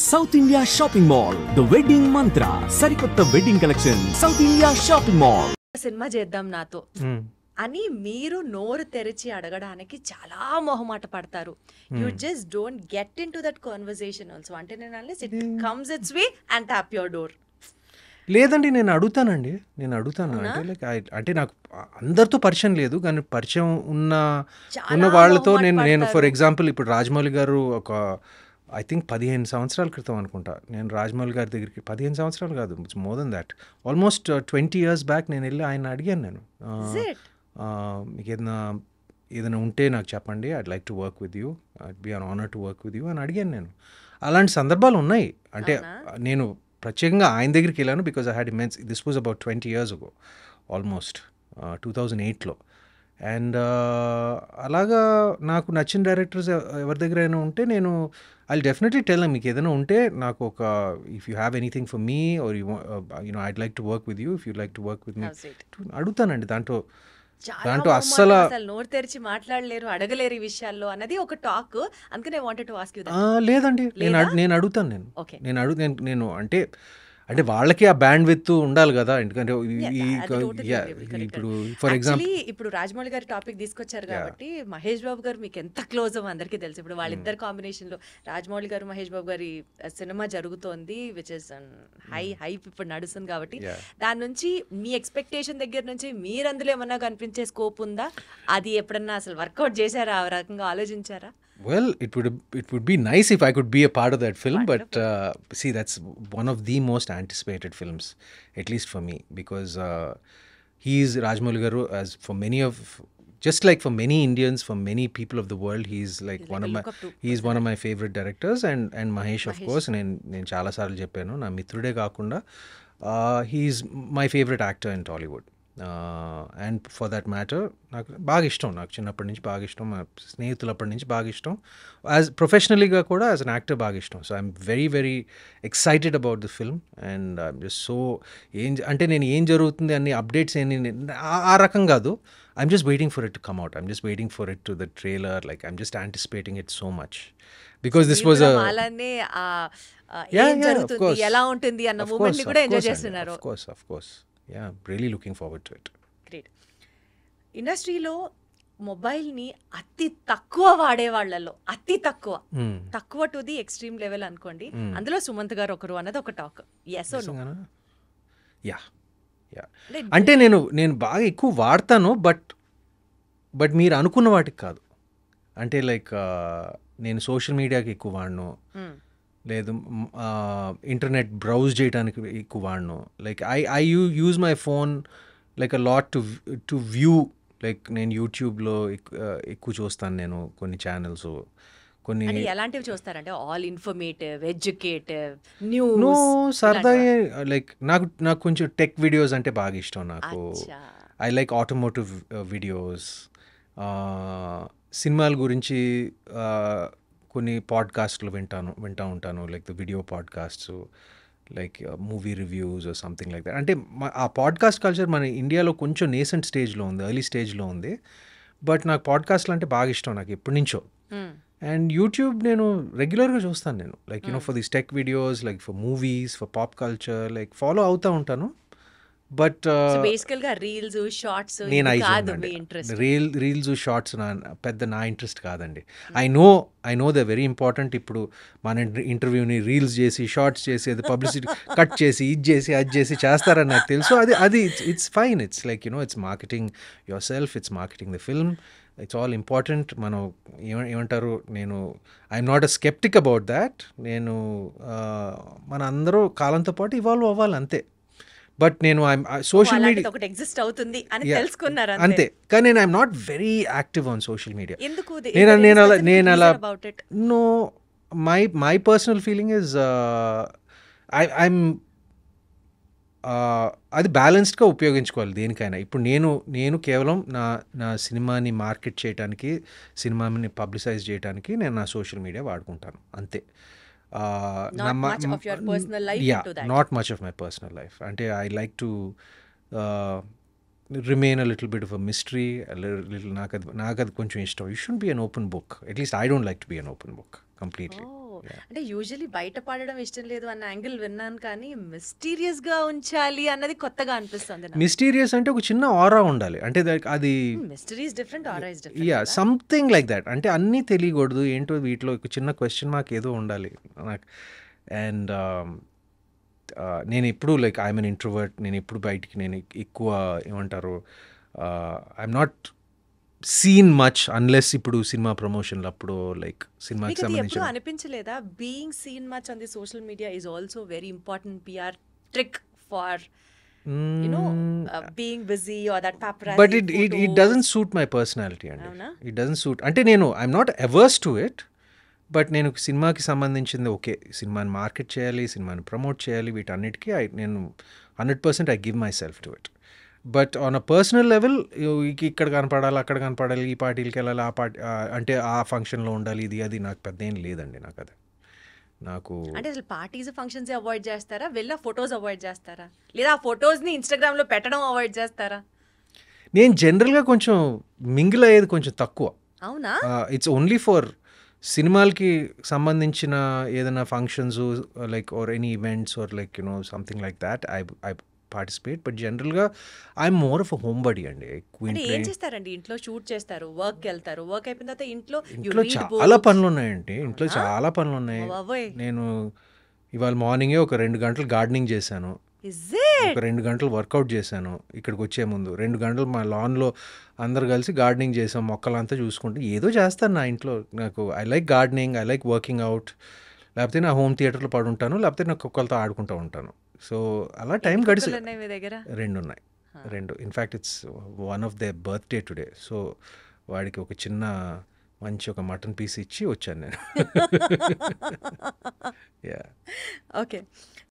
South India shopping mall the wedding మంత్ర సరికొత్త wedding collection south India shopping mall. Cinema చేద్దాం నాతో అని మీరు నోరు తెరిచి అడగడానికి చాలా మొహమాట పడతారు. You just don't get in to that conversation also. అంటే నేను unless it comes it's way and tap your door. లేదండి, నేను అడుగుతాను. అంటే లైక్ అంటే నాకు అందరితో పరిచయం లేదు, కానీ పరిచయం ఉన్న వాళ్ళతో నేను ఫర్ ఎగ్జాంపుల్ ఇప్పుడు రాజమౌళి గారు ఒక ఐ థింక్ 15 సంవత్సరాల క్రితం అనుకుంటా నేను రాజమౌళి గారి దగ్గరికి, 15 సంవత్సరాలు కాదు, more than that, almost 20 years back నేను వెళ్ళి ఆయన అడిగాను. నేను మీకు ఏదైనా ఉంటే నాకు చెప్పండి, I'd like to work with you, I'd be an honour to work with you అని అడిగాను నేను. అలాంటి సందర్భాలు ఉన్నాయి. అంటే నేను ప్రత్యేకంగా ఆయన దగ్గరికి వెళ్ళాను because I had immense, this was about 20 years ago, almost 2008లో. అండ్ అలాగా నాకు నచ్చిన డైరెక్టర్స్ ఎవరి దగ్గర అయినా ఉంటే నేను ఐ డెఫినెట్లీ టెల్ మీకు ఏదైనా ఉంటే నాకు ఒక if you have anything for me or you know I'd like to work with you, if you like to work with me అడుగుతానండి. దాంట్లో అస్సలు నోరు తెరిచి మాట్లాడలేరు, అడగలేరు ఈ విషయాల్లో అన్నది ఒక టాక్. అందుకనే వాంటెడ్ టు ఆస్క్ యు. లేదండి, నేను అడుగుతాను. నేను అంటే వాళ్ళకి ఆ బ్యాండ్ విత్ ఉండాలి కదా. ఎందుకంటే ఇప్పుడు ఫర్ ఎగ్జాంపుల్ ఇప్పుడు రాజమౌళి గారి టాపిక్ తీసుకొచ్చారు కాబట్టి మహేష్ బాబు గారు మీకు ఎంత క్లోజ్ అందరికీ తెలుసు. ఇప్పుడు వాళ్ళిద్దరు కాంబినేషన్ లో రాజమౌళి గారు మహేష్ బాబు గారి సినిమా జరుగుతోంది, విచ్ ఇస్ హైప్ ఇప్పుడు నడుస్తుంది కాబట్టి దాని నుంచి మీ ఎక్స్పెక్టేషన్ దగ్గర నుంచి మీరు అందులో ఏమన్నా కనిపించే స్కోప్ ఉందా? అది ఎప్పుడన్నా అసలు వర్కౌట్ చేశారా? ఆ రకంగా ఆలోచించారా? Well, it would be nice if I could be a part of that film. Wonderful. But see, that's one of the most anticipated films, at least for me, because he is Rajamouli Garu, as for many of, just like for many Indians, for many people of the world, he's like one of my favorite directors, and Mahesh of course. నేను చాలా సార్లు చెప్పాను, నా మిత్రుడే కాకుండా he's my favorite actor in Tollywood. And for that matter నాకు బాగా ఇష్టం, నాకు చిన్నప్పటి నుంచి బాగా ఇష్టం, మా స్నేహితులప్పటి నుంచి బాగా ఇష్టం, యాజ్ ప్రొఫెషనల్లీగా కూడా యాజ్ అన్ యాక్టర్ బాగా ఇష్టం. So I'm very very excited about the film. And I'm just so అంటే నేను ఏం జరుగుతుంది అన్ని అప్డేట్స్ ఆ రకం కాదు. I'm just waiting for it to come out. I'm just waiting for it to the trailer. Like I'm just anticipating it so much because this was ఎలా ఉంటుంది అన్న మూమెంట్ ని కూడా ఎంజాయ్ చేస్తున్నారు. Of course. Yeah, really looking forward to it. Great. ఇండస్ట్రీలో మొబైల్ని అతి తక్కువ వాడే వాళ్ళలో అతి తక్కువ టు ది ఎక్స్ట్రీమ్ లెవెల్ అనుకోండి, అందులో సుమంత్ గారు ఒకరు అన్నది ఒక talk. yes or no? Yeah అంటే నేను బాగా ఎక్కువ వాడతాను, బట్ మీరు అనుకున్న వాటికి కాదు. అంటే లైక్ నేను సోషల్ మీడియాకి ఎక్కువ వాడను, లేదు ఇంటర్నెట్ బ్రౌజ్ చేయడానికి ఎక్కువ వాడను. Like I use my phone like a lot to view. Like నేను యూట్యూబ్లో ఎక్కువ చూస్తాను, నేను కొన్ని ఛానల్స్, కొన్ని ఎలాంటివి చూస్తారంటే ఆల్ ఇన్ఫర్మేటివ్, ఎడ్యుకేటివ్, న్యూస్, సరదా. లైక్ నాకు కొంచెం టెక్ వీడియోస్ అంటే బాగా ఇష్టం. నాకు ఐ లైక్ ఆటోమోటివ్ వీడియోస్, సినిమాల గురించి కొన్ని పాడ్కాస్ట్లు వింటూ ఉంటాను, like the video podcasts, like movie reviews or something like that. అంటే ఆ పాడ్కాస్ట్ కల్చర్ మన ఇండియాలో కొంచెం నేసెంట్ స్టేజ్లో ఉంది, ఎర్లీ స్టేజ్లో ఉంది. బట్ నాకు పాడ్కాస్ట్లు అంటే బాగా ఇష్టం, నాకు ఎప్పటి నుంచో. అండ్ యూట్యూబ్ నేను రెగ్యులర్గా చూస్తాను. నేను like for this tech videos, like for movies, for pop culture, like follow అవుతూ ఉంటాను. బట్ బేసికల్గా రీల్స్, షార్ట్స్ రీల్స్ షార్ట్స్ పెద్ద నా ఇంట్రెస్ట్ కాదండి. I know the very important. ఇప్పుడు మన ఇంటర్వ్యూని రీల్స్ చేసి, షార్ట్స్ చేసి, అది పబ్లిసిటీ కట్ చేసి, అది చేసి చేస్తారని నాకు తెలుసు. అది it's fine. It's like it's marketing your self, it's marketing the film, it's all important. మనం ఏమంటారు, I'm not a sceptic about that. మన అందరూ కాలంతో పాటు ఇవాల్వ్ అవ్వాలి, అంతే. బట్ నేను సోషల్ మీడియా ఎగ్జిస్ట్ అవుతుంది అని తెలుసుకున్నారు అంతే. కానీ నేను I'm not very active on social media. నేను అలా no, my personal feeling is I'm అది బ్యాలెన్స్డ్గా ఉపయోగించుకోవాలి దేనికైనా. ఇప్పుడు నేను కేవలం నా సినిమాని మార్కెట్ చేయడానికి, సినిమాని పబ్లిసైజ్ చేయడానికి నేను నా సోషల్ మీడియా వాడుకుంటాను, అంతే. not much of your personal life into that. Not much of my personal life. Ante I like to remain a little bit of a mystery, a little naakad koncham ishtam. You shouldn't be an open book. At least I don't like to be an open book completely. అంటే usually బయట పడడం ఇష్టం లేదు అన్న angle విన్నాను, కానీ mysterious గా ఉంచాలి అన్నది కొత్తగా అనిపిస్తుంది నాకు. మిస్టీరియస్ అంటే ఒక చిన్న ఆరా ఉండాలి, అంటే అది mystery is different, aura is yeah different. Something like that. అంటే అన్నీ తెలియకూడదు, ఏంటో వీటిలో ఒక చిన్న క్వశ్చన్ మార్క్ ఏదో ఉండాలి నాకు. అండ్ నేను ఎప్పుడు లైక్ ఐఎమ్ ఎన్ ఇంట్రోవర్ట్, నేను ఎప్పుడు బయటికి నేను ఎక్కువ ఏమంటారు I'm not seen much unless ఇప్పుడు సినిమా ప్రమోషన్లు అప్పుడు లైక్ సినిమాకి మీకు అది ఎప్పుడు సంబంధించిన అనిపించలేదా being seen much on the social media is also very important PR trick for being busy or that paparazzi but it photos? Doesn't suit my personality అండి. అవునా? It doesn't suit. అంటే నేను I'm not averse to it, but నేను సినిమాకి సంబంధించింది okay, సినిమాని market చేయాలి, సినిమాని ప్రమోట్ చేయాలి, వీటన్నిటికీ నేను 100% I give my self to it. But on a personal level ఇక్కడ కనపడాలి, అక్కడ కనపడాలి, ఈ పార్టీలకి వెళ్ళాలి, ఆ పార్టీ అంటే ఆ ఫంక్షన్లో ఉండాలి, ఇది అది నాకు పెద్ద ఏం లేదండి. నాకు అది నాకు అంటే అసలు పార్టీస్ ఫంక్షన్స్ అవాయిడ్ చేస్తారా, వెళ్ళా ఫొటోస్ అవాయిడ్ చేస్తారా, లేదా ఆ ఫొటోస్ ని ఇన్స్టాగ్రామ్ లో పెట్టడం అవాయిడ్ చేస్తారా? నేను జనరల్గా కొంచెం మింగిల్ అయ్యేది కొంచెం తక్కువ. అవునా? ఇట్స్ ఓన్లీ ఫర్ సినిమాలకి సంబంధించిన ఏదైనా functions like or any events or like something like that I participate. But జనరల్గా I'm more of a home buddy అండి. అంటే ఏం చేస్తారండి? ఇంట్లో షూట్ చేస్తారు, వర్క్ వెళ్తారు, వర్క్ అయిపోయిన తర్వాత ఇంట్లో you ఇంట్లో read చాలా books. పనులు ఉన్నాయండి. ఇంట్లో అవునా? చాలా పనులు ఉన్నాయి. ఓ బాబోయ్. నేను ఇవాళ మార్నింగే ఒక 2 గంటలు గార్డెనింగ్ చేశాను, Is it? ఒక 2 గంటలు వర్కౌట్ చేశాను. ఇక్కడికి వచ్చే ముందు 2 గంటలు మా లాన్లో అందరు కలిసి గార్డెనింగ్ చేసాం, మొక్కలంతా చూసుకుంటే ఏదో చేస్తాను నా ఇంట్లో. నాకు I like gardening, I like working out. లేకపోతే నా హోమ్ థియేటర్లో పడుంటాను, లేకపోతే నా కుక్కలతో ఆడుకుంటూ ఉంటాను. సో అలా టైం ఎన్ని గడిచి కుక్కలు ఉన్నాయి మీ దగ్గర? 2 ఉన్నాయి. 2 in fact it's one of they birthday today. So వాడికి ఒక చిన్న మంచి ఒక మటన్ పీస్ ఇచ్చి వచ్చాను నేను. Yeah okay.